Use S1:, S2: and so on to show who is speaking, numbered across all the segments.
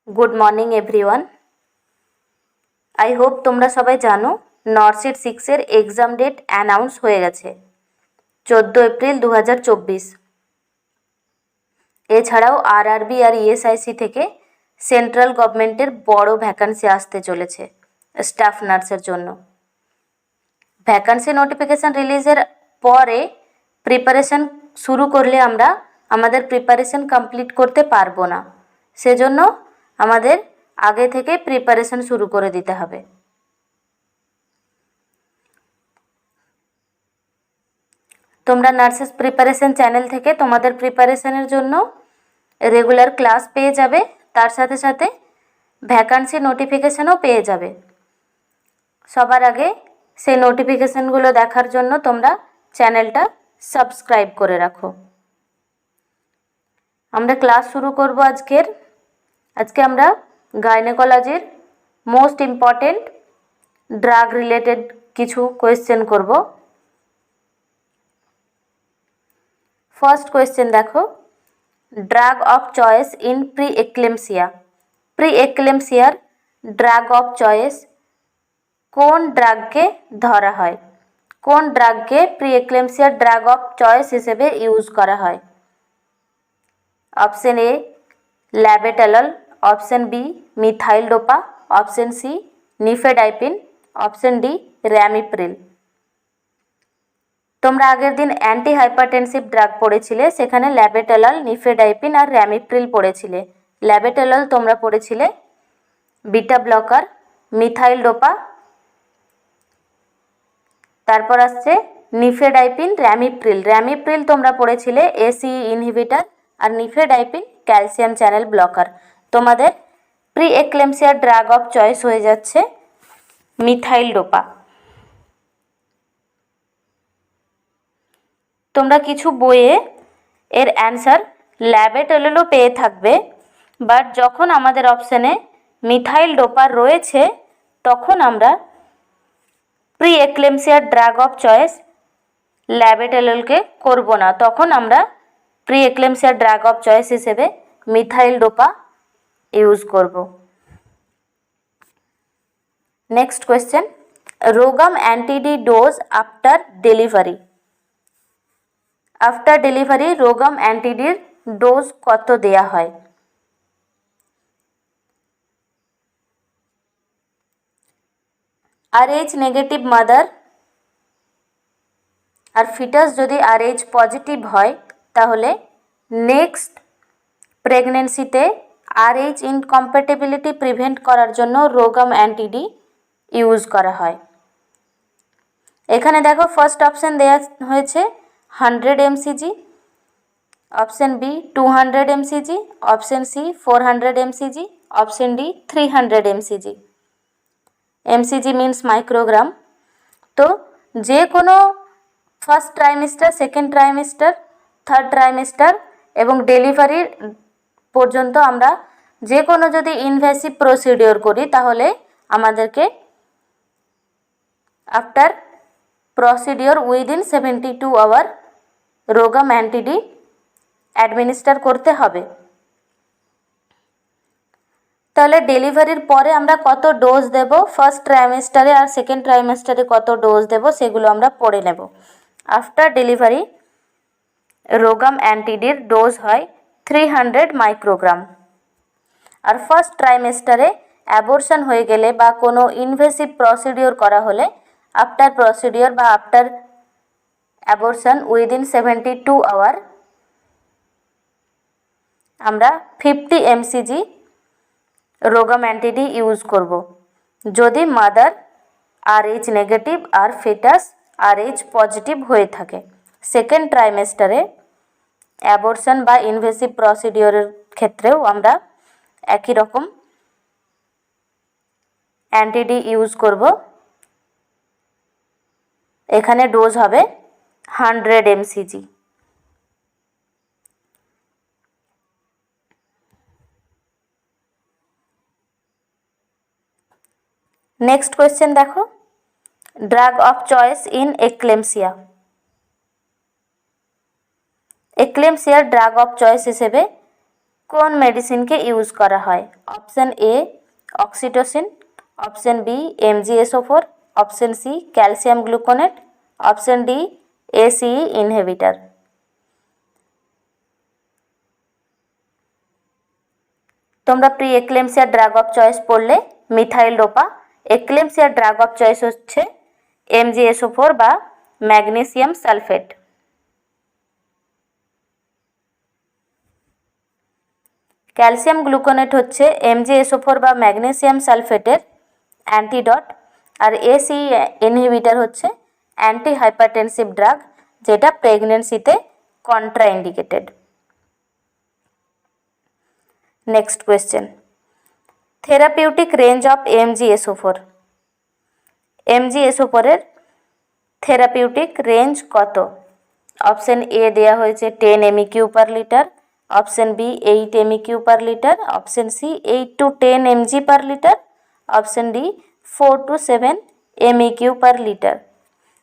S1: Good morning everyone. आई hope তোমরা সবাই জানো নর্সিট 6 এর এক্সাম ডেট অ্যানাউন্স হয়ে গেছে 14 এপ্রিল 2024। এছাড়াও আরআরবি আর ইএসআইসি থেকে সেন্ট্রাল গভর্নমেন্টের বড় ভ্যাকান্সি আসতে চলেছে স্টাফ নার্সের জন্য। ভ্যাকান্সি নোটিফিকেশন রিলিজের পরে প্রিপারেশন শুরু করলে আমরা আমাদের প্রিপারেশন কমপ্লিট করতে পারবো না, সেজন্য আমাদের আগে থেকে প্রিপারেশন শুরু করে দিতে হবে। তোমরা নার্সেস প্রিপারেশন চ্যানেল থেকে তোমাদের প্রিপারেশনের জন্য রেগুলার ক্লাস পেয়ে যাবে, তার সাথে সাথে ভ্যাকান্সি নোটিফিকেশনও পেয়ে যাবে। সবার আগে সেই নোটিফিকেশনগুলো দেখার জন্য তোমরা চ্যানেলটা সাবস্ক্রাইব করে রাখো। আমরা ক্লাস শুরু করব আজকে আমরা গাইনোকোলজির মোস্ট ইম্পর্টেন্ট ড্রাগ রিলেটেড কিছু কোয়েশ্চেন করব। ফার্স্ট কোয়েশ্চেন দেখো, drug of choice in preeclampsia. প্রি এক্লেমসিয়ার ড্রাগ অফ চয়েস কোন ড্রাগকে ধরা হয়? কোন ড্রাগকে প্রি এক্লেমসিয়ার ড্রাগ অফ চয়েস হিসেবে ইউজ করা হয়? Option A labetalol, option B methyldopa, option C nifedipine, option D ramipril. তোমরা আগের দিন অ্যান্টি হাইপারটেনসিভ ড্রাগ পড়েছিলে, সেখানে ল্যাবেটালল, নিফেডাইপিন আর র্যামিপ্রিল পড়েছিলে। ল্যাবেটালল তোমরা পড়েছিলে বিটা ব্লকার, মিথাইল ডোপা, তারপর আসছে নিফেডাইপিন, র্যামিপ্রিল। র্যামিপ্রিল তোমরা পড়েছিলে এসিই ইনহিবিটার আর নিফেডাইপিন ক্যালসিয়াম চ্যানেল ব্লকার। তোমাদের প্রি এক্লেমসিয়ার ড্রাগ অফ চয়েস হয়ে যাচ্ছে মিথাইল ডোপা। তোমরা কিছু বইয়ে এর অ্যান্সার ল্যাবেটাললও পেয়ে থাকবে, বাট যখন আমাদের অপশানে মিথাইল ডোপা রয়েছে তখন আমরা প্রি এক্লেমসিয়ার ড্রাগ অফ চয়েস ল্যাবেটাললকে করব না, তখন আমরা প্রি এক্লেমসিয়ার ড্রাগ অফ চয়েস হিসেবে মিথাইল ডোপা ইউজ করব। Next question, RhoGAM anti D dose after delivery. After delivery RhoGAM অ্যান্টিডির ডোজ কত দেয়া হয়? RH নেগেটিভ মাদার আর ফিটাস যদি RH পজিটিভ হয় তাহলে নেক্সট প্রেগনেন্সিতে RH ইনকম্প্যাটিবিলিটি প্রিভেন্ট করার জন্য রোগাম অ্যান্টিডি ইউজ করা হয়। এখানে দেখো ফার্স্ট অপশান দেওয়া হয়েছে 100 mcg, option B 200 mcg, option C 400 mcg, option D 300 mcg। mcg means microgram. তো যে কোনো first trimester, second trimester, third trimester এবং ডেলিভারির পর্যন্ত আমরা যে কোনো যদি ইনভেসিভ প্রসিডিওর করি তাহলে আমাদেরকে after procedure within 72 hour RhoGAM anti D administer করতে হবে। তাহলে ডেলিভারির পরে আমরা কত ডোজ দেব, ফার্স্ট ট্রাইমেস্টারে আর সেকেন্ড ট্রাইমেস্টারে কত ডোজ দেব সেগুলো আমরা পড়ে নেব। আফটার ডেলিভারি রোগাম অ্যান্টিডির ডোজ হয় 300 মাইক্রোগ্রাম। আর ফার্স্ট ট্রাইমেস্টারে অ্যাবর্শন হয়ে গেলে বা কোনো ইনভেসিভ প্রসিডিওর করা হলে আফটার প্রসিডিওর বা আফটার অ্যাবর্শন উইদিন 72 আওয়ার আমরা 50 mcg রোগাম অ্যান্টিডি ইউজ করব যদি মাদার RH নেগেটিভ আর ফিটাস RH পজিটিভ হয়ে থাকে। সেকেন্ড ট্রাইমেস্টারে অ্যাবর্শন বা ইনভেসিভ প্রসিডিওরের ক্ষেত্রেও আমরা একই রকম অ্যান্টিডি ইউজ করব। এখানে ডোজ হবে 100 mcg। নেক্সট কোয়েশ্চেন দেখো, drug of choice in eclampsia. এক্লেমসিয়ার ড্রাগ অফ চয়েস হিসেবে কোন মেডিসিনকে ইউজ করা হয়? Option A oxytocin, option B MgSO4, option C calcium gluconate, option D ACE inhibitor. তোমরা preeclampsia drug of choice পড়লে methyldopa, eclampsia drug of choice হচ্ছে MgSO4 বা ম্যাগনেসিয়াম সালফেট। ক্যালসিয়াম গ্লুকোনেট হচ্ছে MgSO4 বা magnesium সালফেটের antidote, আর ACE inhibitor হচ্ছে anti hypertensive drug, যেটা প্রেগনেন্সিতে contraindicated. Next question, therapeutic range of MgSO4। MgSO4 এর থেরাপিউটিক রেঞ্জ কত? অপশান এ দেওয়া হয়েছে 10 MEQ per litre, option B 8 MEQ per litre, option C 8 to 10 mg per litre, option D 4 to 7 MEQ per litre.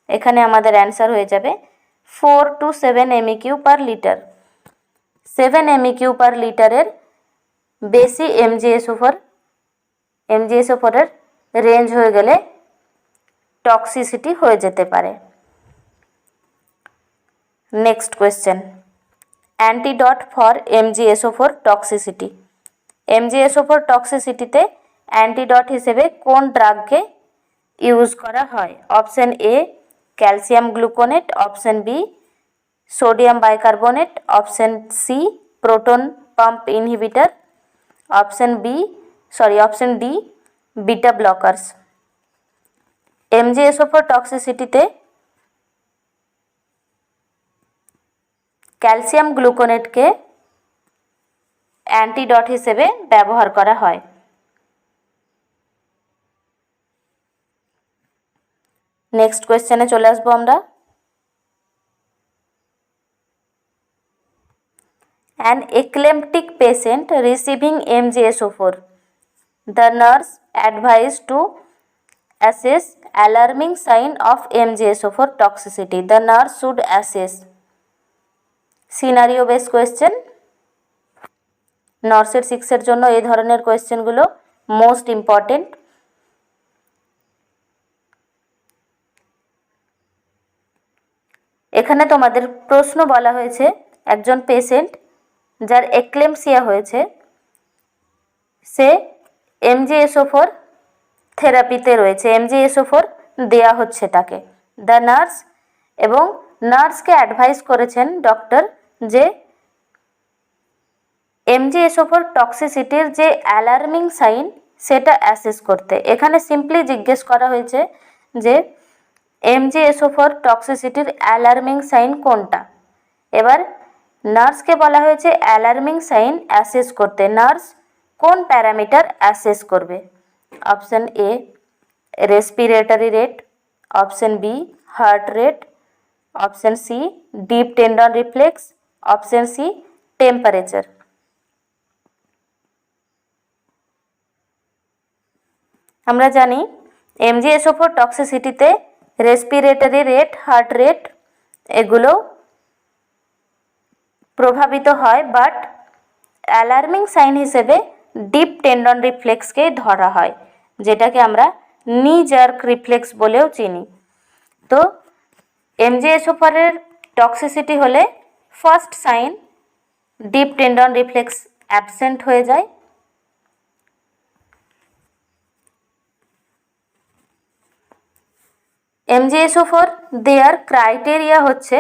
S1: এখানে আমাদের answer হয়ে যাবে 4 to 7 MEQ per litre. 7 MEQ পার লিটারের বেশি MgSO4 এর রেঞ্জ হয়ে গেলে টক্সিসিটি হয়ে যেতে পারে। Next question, antidote for MgSO4 toxicity. MgSO4 টক্সিসিটিতে অ্যান্টিডট হিসেবে কোন ড্রাগকে ইউজ করা হয়? Option A calcium gluconate, option B sodium bicarbonate, option C proton pump inhibitor, option D beta blockers. MgSO4 টক্সিসিটিতে ক্যালসিয়াম গ্লুকোনেটকে অ্যান্টিডট হিসেবে ব্যবহার করা হয়। নেক্সট কোয়েশ্চেনে চলে আসবো আমরা। An eclamptic patient receiving MgSO4, the nurse advised to assess alarming sign of MgSO4 toxicity. The nurse should assess. Scenario base question, নর্সের 6 এর জন্য এই ধরনের কোয়েশ্চেনগুলো মোস্ট ইম্পর্টেন্ট। এখানে তোমাদের প্রশ্ন বলা হয়েছে, একজন পেশেন্ট যার এক্লেমসিয়া হয়েছে, সে MgSO4 থেরাপিতে রয়েছে, MgSO4 দেয়া হচ্ছে তাকে। দ্য নার্স, এবং নার্সকে অ্যাডভাইস করেছেন ডক্টর যে MgSO4 টক্সিসিটির যে অ্যালার্মিং সাইন সেটা অ্যাসেস করতে। এখানে সিম্পলি জিজ্ঞেস করা হয়েছে যে MgSO4 টক্সিসিটির অ্যালার্মিং সাইন কোনটা। এবার নার্সকে বলা হয়েছে অ্যালার্মিং সাইন অ্যাসেস করতে। নার্স কোন প্যারামিটার অ্যাসেস করবে? Option A respiratory rate, option B heart rate, option C deep tendon reflex, option C temperature. আমরা জানি MgSO4 টক্সিসিটিতে রেসপিরেটরি রেট, হার্ট রেট এগুলো প্রভাবিত হয়, বাট অ্যালার্মিং সাইন হিসেবে ডিপ টেন্ডন রিফ্লেক্সকেই ধরা হয়, যেটাকে আমরা নি জার্ক রিফ্লেক্স বলেও চিনি। তো MgSO4 এর টক্সিসিটি হলে first sign deep tendon reflex absent হয়ে যায়। MgSO4 দেয়ার ক্রাইটেরিয়া হচ্ছে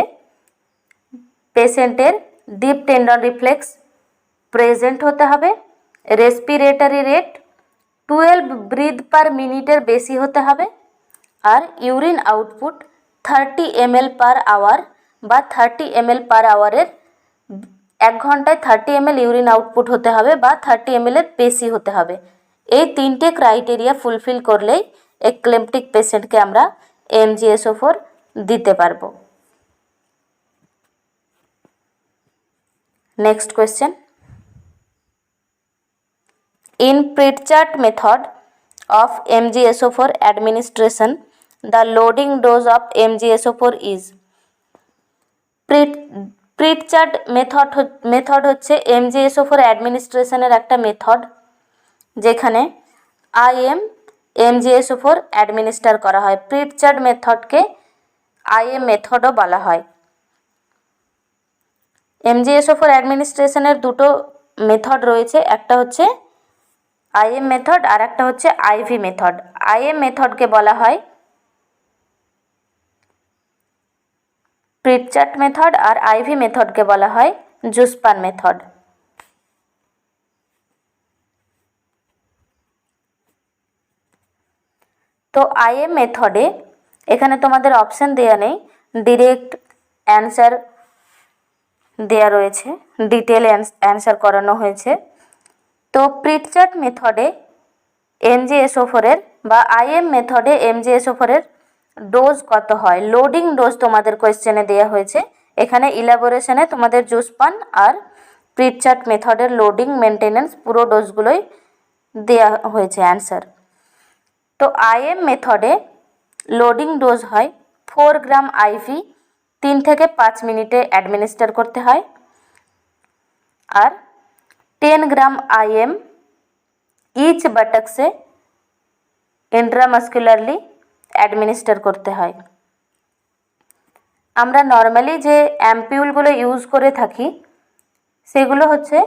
S1: পেশেন্টের ডিপ টেন্ডন রিফ্লেক্স প্রেজেন্ট হতে হবে, রেসপিরেটরি রেট 12 ব্রিথ পার মিনিটের বেশি হতে হবে, আর urine output 30 ml per hour বা 30 ml পার আওয়ারের 1 ঘন্টায় 30 ml ইউরিন আউটপুট হতে হবে বা 30 ml এর বেশি হতে হবে। এই 3টে ক্রাইটেরিয়া ফুলফিল করলেই এক্লেম্পটিক পেশেন্টকে আমরা MgSO4 দিতে পারবো। Next question, in Pritchard method of MgSO4 administration, the loading dose of MgSO4 is। Pritchard method হচ্ছে MGSO4 অ্যাডমিনিস্ট্রেশনের একটা মেথড, যেখানে MGSO4 অ্যাডমিনিস্টার করা হয়। প্রিটচার্ড মেথডকে IM মেথডও বলা হয়। MGSO4 অ্যাডমিনিস্ট্রেশনের দুটো মেথড রয়েছে, একটা হচ্ছে IM মেথড আর একটা হচ্ছে IV মেথড। IM মেথডকে বলা হয় প্রিটচার্ড মেথড আর IV মেথডকে বলা হয় জুসপান মেথড। তো IM মেথডে এখানে তোমাদের অপশান দেওয়া নেই, ডিরেক্ট অ্যান্সার দেয়া রয়েছে, ডিটেল অ্যান্সার করানো হয়েছে। তো প্রিটচার্ড মেথডে MGSO4 বা IM মেথডে MGSO4 ডোজ কত হয়, লোডিং ডোজ তোমাদের কোয়েশ্চেনে দেওয়া হয়েছে। এখানে ইলাবোরেশনে তোমাদের জুসপান আর প্রিটচার্ড মেথডের লোডিং মেনটেনেন্স পুরো ডোজগুলোই দেওয়া হয়েছে অ্যান্সার। তো IM মেথডে লোডিং ডোজ হয় 4 গ্রাম IV 3 থেকে 5 মিনিটে অ্যাডমিনিস্টার করতে হয়, আর 10 গ্রাম IM ইচ বাটকসে ইন্ট্রামাস্কুলারলি অ্যাডমিনিস্টার করতে হয়। আমরা নর্মালি যে অ্যাম্পিউলগুলো ইউজ করে থাকি সেগুলো হচ্ছে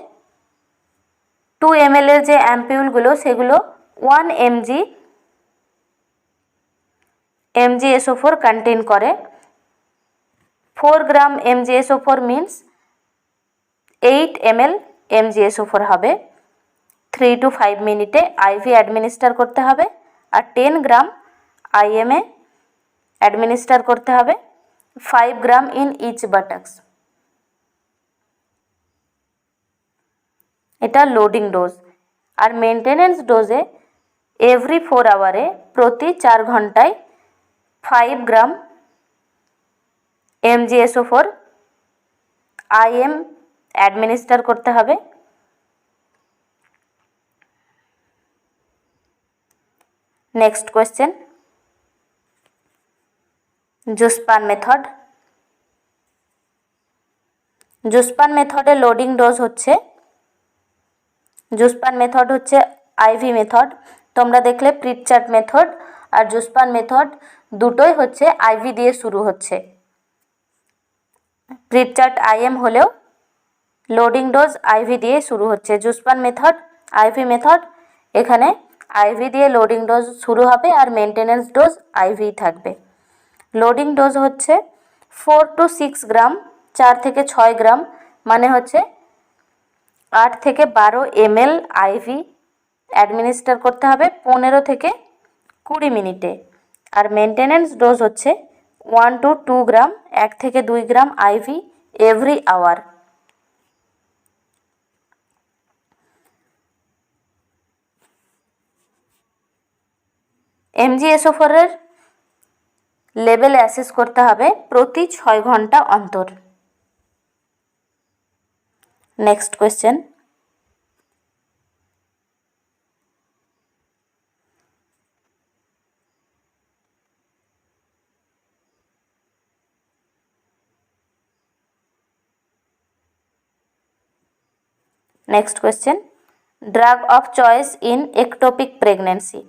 S1: 2 ml এর যে অ্যাম্পিউলগুলো সেগুলো 1 mg MGSO4 কন্টেন করে। 4 গ্রাম MGSO4 মিন্স 8 ml MGSO4 হবে। 3 to 5 মিনিটে IV অ্যাডমিনিস্টার করতে হবে, আর 10 গ্রাম IM এ অ্যাডমিনিস্টার করতে হবে 5 গ্রাম ইন ইচ বাটক্স। এটা লোডিং ডোজ। আর মেনটেনেন্স ডোজে এভরি 4 আওয়ারে প্রতি 4 ঘন্টায় 5 গ্রাম MGSO4 IM অ্যাডমিনিস্টার করতে হবে। Next question, Zuspan method. Zuspan মেথডে লোডিং ডোজ হচ্ছে, জুসপান মেথড হচ্ছে IV মেথড। তোমরা দেখলে প্রিটচার্ড মেথড আর জুসপান মেথড দুটোই হচ্ছে IV দিয়ে শুরু হচ্ছে। প্রিটচার্ড IM হলেও লোডিং ডোজ IV দিয়ে শুরু হচ্ছে। জুসপান মেথড IV মেথড, এখানে IV দিয়ে লোডিং ডোজ শুরু হবে আর মেনটেনেন্স ডোজ IV থাকবে। লোডিং ডোজ হচ্ছে 4 to 6 গ্রাম, 4 থেকে 6 গ্রাম, মানে হচ্ছে 8 থেকে 12 ml IV অ্যাডমিনিস্টার করতে হবে 15 থেকে 20 মিনিটে। আর মেনটেনেন্স ডোজ হচ্ছে 1 to 2 গ্রাম, 1 থেকে 2 গ্রাম IV এভরি আওয়ার। MGSO4 এর লেভেল অ্যাসেস করতে হবে প্রতি 6 ঘন্টা অন্তর। Next question, next question, drug of choice in ectopic pregnancy.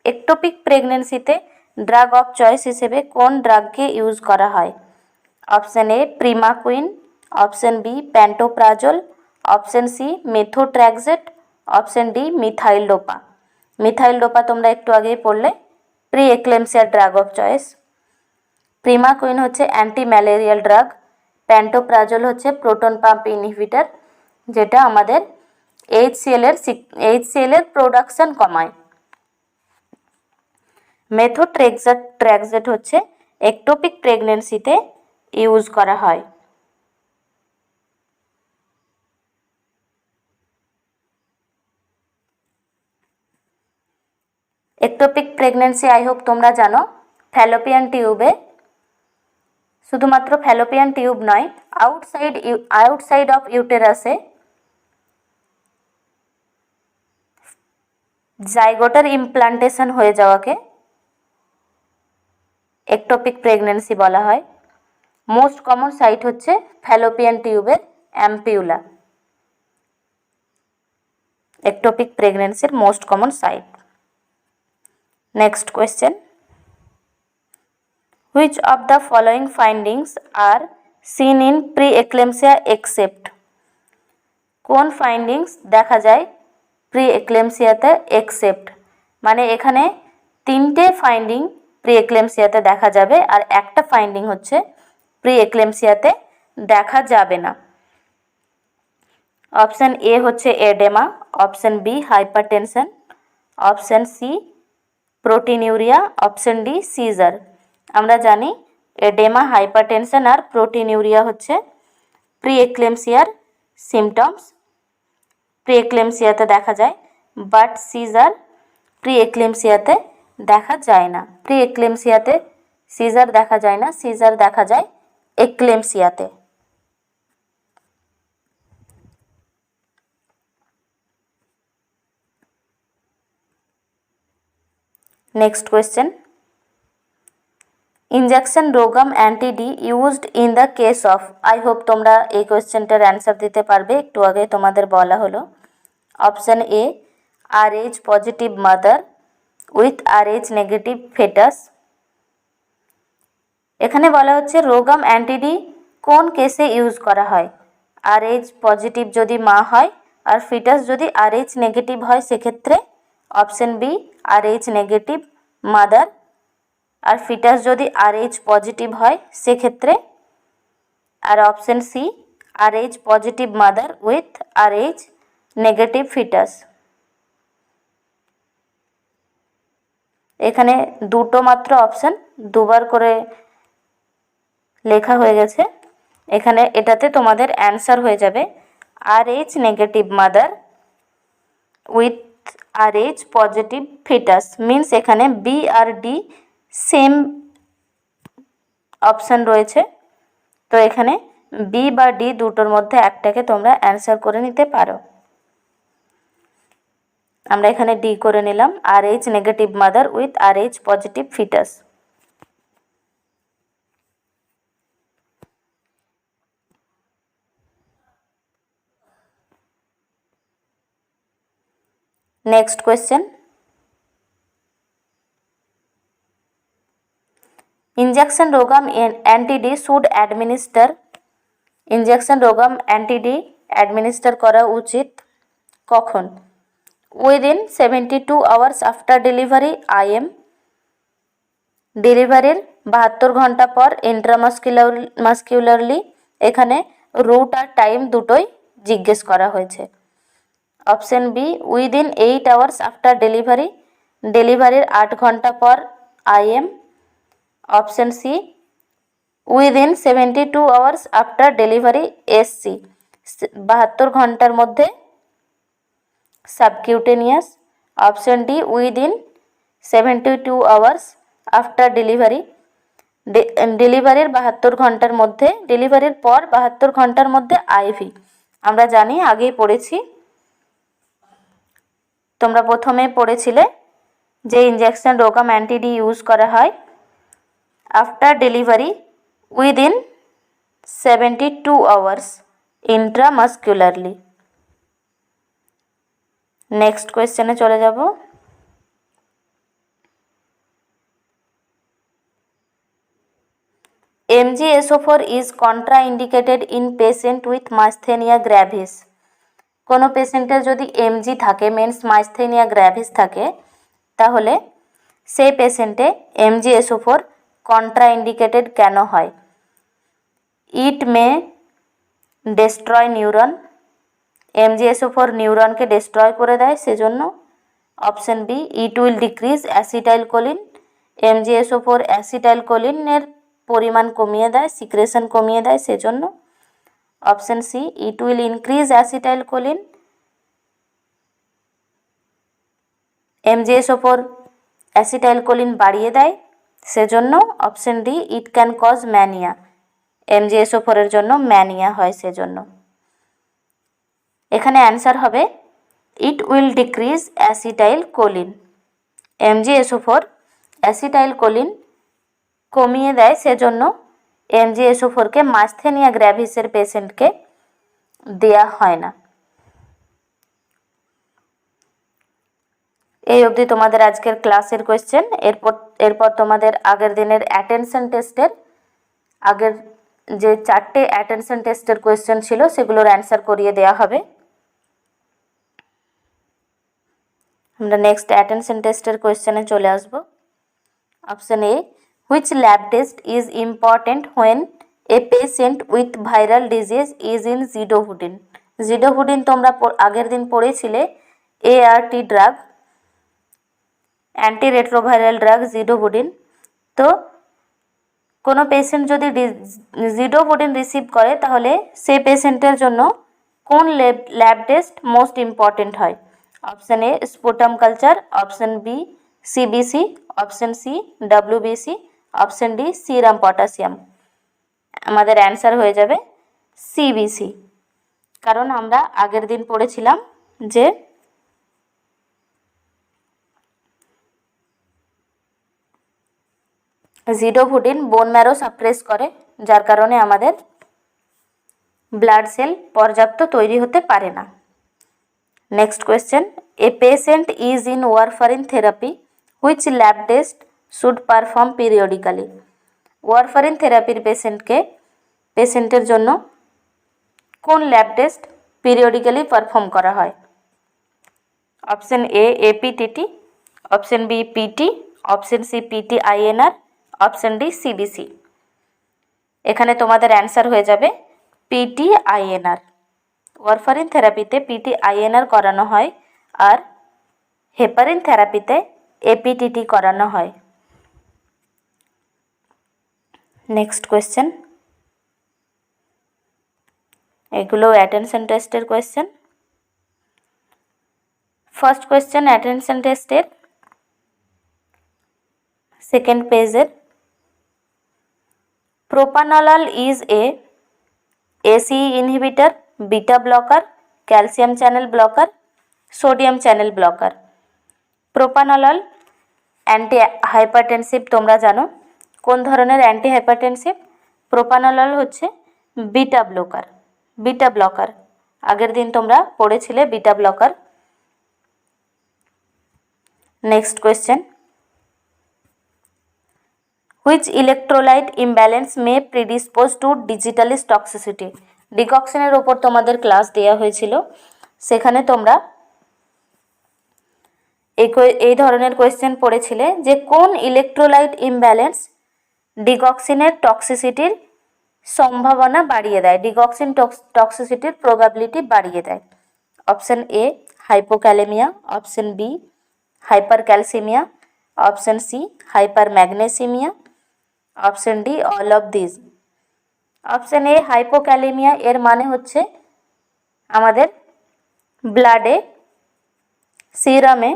S1: Ectopic প্রেগনেন্সিতে ড্রাগ অফ চয়েস হিসেবে কোন ড্রাগকে ইউজ করা হয়? Option A primaquine, option B pantoprazole, option C methotrexate, option D methyl dopa. Methyl dopa তোমরা একটু আগেই পড়লে, প্রি এক্লেমসিয়ার ড্রাগ অফ চয়েস। প্রিমাকুইন হচ্ছে অ্যান্টি ম্যালেরিয়াল ড্রাগ। প্যান্টোপ্রাজল হচ্ছে প্রোটন পাম্প ইনহিবিটর, যেটা আমাদের HCl এর প্রোডাকশন কমায়। মেথোট্রেক্সেট হচ্ছে একটোপিক প্রেগনেন্সিতে ইউজ করা হয়। একটোপিক প্রেগনেন্সি আই হোপ তোমরা জানো, ফ্যালোপিয়ান টিউবে, শুধুমাত্র ফ্যালোপিয়ান টিউব নয়, আউটসাইড অফ ইউটেরাসে জাইগোটার ইমপ্লান্টেশন হয়ে যাওয়াকে একটোপিক প্রেগনেন্সি বলা হয়। মোস্ট কমন সাইট হচ্ছে ফ্যালোপিয়ান টিউবের অ্যাম্পিউলা, एक्टोपिक प्रेगनेंसिर most common site. Next question, which of the following findings are seen in pre eclampsia except, কোন ফাইন্ডিংস দেখা যায় প্রি এক্লেমসিয়াতে এক্সেপ্ট, মানে এখানে তিনটে ফাইন্ডিং প্রি এক্লেমসিয়াতে দেখা যাবে আর একটা ফাইন্ডিং হচ্ছে প্রি এক্লেমসিয়াতে দেখা যাবে না। অপশন এ হচ্ছে edema, option B hypertension, option C proteinuria, option D seizure. আমরা জানি এডেমা, হাইপারটেনশন আর প্রোটিনিউরিয়া হচ্ছে প্রি এক্লেমসিয়ার সিমটমস, প্রি এক্লেমসিয়াতে দেখা যায়, বাট সিজার প্রি এক্লেমসিয়াতে দেখা যায় না। প্রি এক্লেমসিয়াতে সিজার দেখা যায় না, সিজার দেখা যায় এক্লেমসিয়াতে। Next question, injection RhoGAM anti-D used in the case of, I hope তোমরা এই কোশ্চেনটার অ্যান্সার দিতে পারবে, একটু আগে তোমাদের বলা হলো। Option A RH positive mother with RH negative foetus. এখানে বলা হচ্ছে রোগাম অ্যান্টি-ডি কোন কেসে ইউজ করা হয়, RH পজিটিভ যদি মা হয় আর ফিটাস যদি RH নেগেটিভ হয় সেক্ষেত্রে option B RH negative mother, আর ফিটাস যদি RH পজিটিভ হয় সেক্ষেত্রে, আর option C RH positive mother with RH negative fetus. এখানে দুটো মাত্র অপশন দুবার করে লেখা হয়ে গেছে, এখানে এটাতে তোমাদের অ্যান্সার হয়ে যাবে RH negative mother with RH positive fetus, means এখানে বি আর ডি সেম অপশন রয়েছে, তো এখানে বি বা ডি দুটোর মধ্যে একটাকে তোমরা অ্যান্সার করে নিতে পারো। আমরা এখানে ডি করে নিলাম, RH negative mother with RH positive fetus. Next question, injection RhoGAM anti-D should administer, injection RhoGAM anti-D administer करा उचित कखन, within 72 hours after delivery IM, ডেলিভারির 72 ঘন্টা পর ইন্ট্রামাস্কিউলারলি, এখানে রুট আর টাইম দুটোই জিজ্ঞেস করা হয়েছে। Option B within 8 hours after delivery, ডেলিভারির 8 ঘন্টা পর IM, option C within 72 hours after delivery SC, 72 ঘন্টার মধ্যে subcutaneous, option D within 72 hours after delivery, ডেলিভারির 72 ঘন্টার মধ্যে, ডেলিভারির পর 72 ঘন্টার মধ্যে IV। আমরা জানি আগেই পড়েছি, তোমরা প্রথমে পড়েছিলে যে ইনজেকশন রোগাম অ্যান্টি-ডি ইউজ করা হয় after delivery within 72 hours intramuscularly. Next কোয়েশ্চেনে চলে যাব। MgSO4 is contraindicated in patient with myasthenia gravis, কোনো পেশেন্টের যদি এমজি থাকে মিন্স মাইস্থেনিয়া গ্র্যাভিস থাকে তাহলে সেই পেশেন্টে MgSO4 কন্ট্রাইন্ডিকেটেড কেন হয়? It may destroy neuron, MgSO4 নিউরনকে ডেস্ট্রয় করে দেয় সেজন্য। Option B it will decrease acetylcholine, MgSO4 অ্যাসিটাইলকোলিনের পরিমাণ কমিয়ে দেয়, সিক্রেশন কমিয়ে দেয় সেজন্য। Option C it will increase acetylcholine, MgSO4 acetylcholine বাড়িয়ে দেয় সেজন্য। Option D it can cause mania, MgSO4 এর জন্য ম্যানিয়া হয় সেজন্য। এখানে অ্যান্সার হবে it will decrease acetylcholine, MgSO4 acetylcholine কমিয়ে দেয় সেজন্য MgSO4কে মাসথেনিয়া গ্র্যাভিসের পেশেন্টকে দেয়া হয় না। এই অবধি তোমাদের আজকের ক্লাসের কোয়েশ্চেন। এরপর তোমাদের আগের দিনের অ্যাটেনশন টেস্টের আগের যে 4টে অ্যাটেনশন টেস্টের কোয়েশ্চেন ছিল সেগুলোর অ্যান্সার করিয়ে দেওয়া হবে। আমরা নেক্সট অ্যাটেনশন টেস্টের কোয়েশ্চেনে চলে আসব। Option A, which lab test is important when a patient with viral disease is in zidovudine. Zidovudine তোমরা আগের দিন পড়েছিলে ART drug, anti retroviral drug zidovudine. তো কোনো পেশেন্ট যদি জিডোহুডিন রিসিভ করে তাহলে সেই পেশেন্টের জন্য কোন ল্যাব টেস্ট মোস্ট ইম্পর্টেন্ট হয়? Option A sputum culture, option B CBC, option C WBC, option D serum potassium. আমাদের অ্যান্সার হয়ে যাবে CBC, কারণ আমরা আগের দিন পড়েছিলাম যে জিডোহুডিন বোন ম্যারো সাপ্রেস করে, যার কারণে আমাদের ব্লাড সেল পর্যাপ্ত তৈরি হতে পারে না। Next question, a patient is in warfarin therapy, which lab test should perform periodically. Warfarin থেরাপির পেশেন্টের জন্য কোন ল্যাব টেস্ট পিরিয়ডিক্যালি পারফর্ম করা হয়? Option A APTT, option B PT, option C PT-INR, option D CBC। এখানে তোমাদের answer হয়ে যাবে PT-INR। ওয়ারফারিন থেরাপিতে PT-INR করানো হয় আর হেপারিন থেরাপিতে APTT করানো হয়। নেক্সট কোয়েশ্চেন, এগুলো অ্যাটেনশন টেস্টের কোয়েশ্চেন। ফার্স্ট কোয়েশ্চেন অ্যাটেনশন টেস্টের সেকেন্ড পেজের, propranolol is a ACE inhibitor, beta blocker, calcium channel blocker, sodium channel blocker. Propranolol anti hypertensive, তোমরা জানো কোন ধরনের অ্যান্টি হাইপারটেনসিভ? প্রোপানলাল হচ্ছে বিটা ব্লকার। আগের দিন তোমরা পড়েছিলে beta blocker. Next question, which electrolyte imbalance may predispose to digitalis toxicity. ডিকক্সিনের ওপর তোমাদের ক্লাস দেওয়া হয়েছিল, সেখানে তোমরা এই ধরনের কোয়েশ্চেন পড়েছিলে যে কোন ইলেকট্রোলাইট ইমব্যালেন্স ডিকক্সিনের টক্সিসিটির সম্ভাবনা বাড়িয়ে দেয়, ডিকক্সিন টক্সিসিটির প্রবাবিলিটি বাড়িয়ে দেয়। Option A hypokalaemia, option B hyper calcaemia, option C hyper magnesaemia, option D all of this. Option A hypokalaemia, এর মানে হচ্ছে আমাদের ব্লাডে সিরামে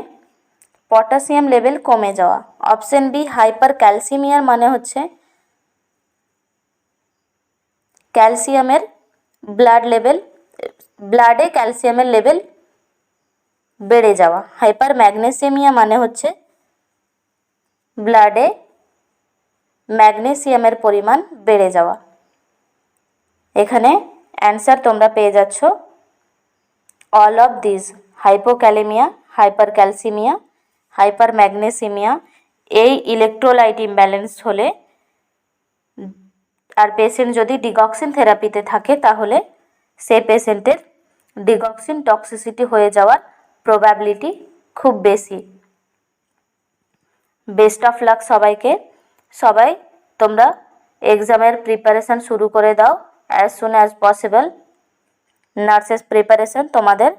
S1: পটাশিয়াম লেভেল কমে যাওয়া। অপশন বি হাইপার ক্যালসিমিয়ার মানে হচ্ছে ক্যালসিয়ামের ব্লাডে ক্যালসিয়ামের লেভেল বেড়ে যাওয়া। হাইপার ম্যাগনেসিমিয়া মানে হচ্ছে ব্লাডে ম্যাগনেসিয়ামের পরিমাণ বেড়ে যাওয়া। এখানে অ্যান্সার তোমরা পেয়ে যাচ্ছ all of this, hypokalaemia, hyper calcaemia, hyper magnesaemia. এই ইলেকট্রোলাইট ইমব্যালেন্স হলে আর পেশেন্ট যদি ডিগক্সিন থেরাপিতে থাকে তাহলে সে পেশেন্টের ডিগক্সিন টক্সিসিটি হয়ে যাওয়ার প্রবাবিলিটি খুব বেশি। বেস্ট অফ লাক সবাইকে। সবাই তোমরা এক্সামের প্রিপারেশান শুরু করে দাও as soon as possible. Nurses preparation তোমাদের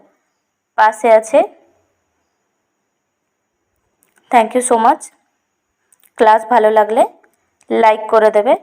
S1: পাশে আছে। Thank you so much. Class ভালো লাগলে লাইক করে দেবে।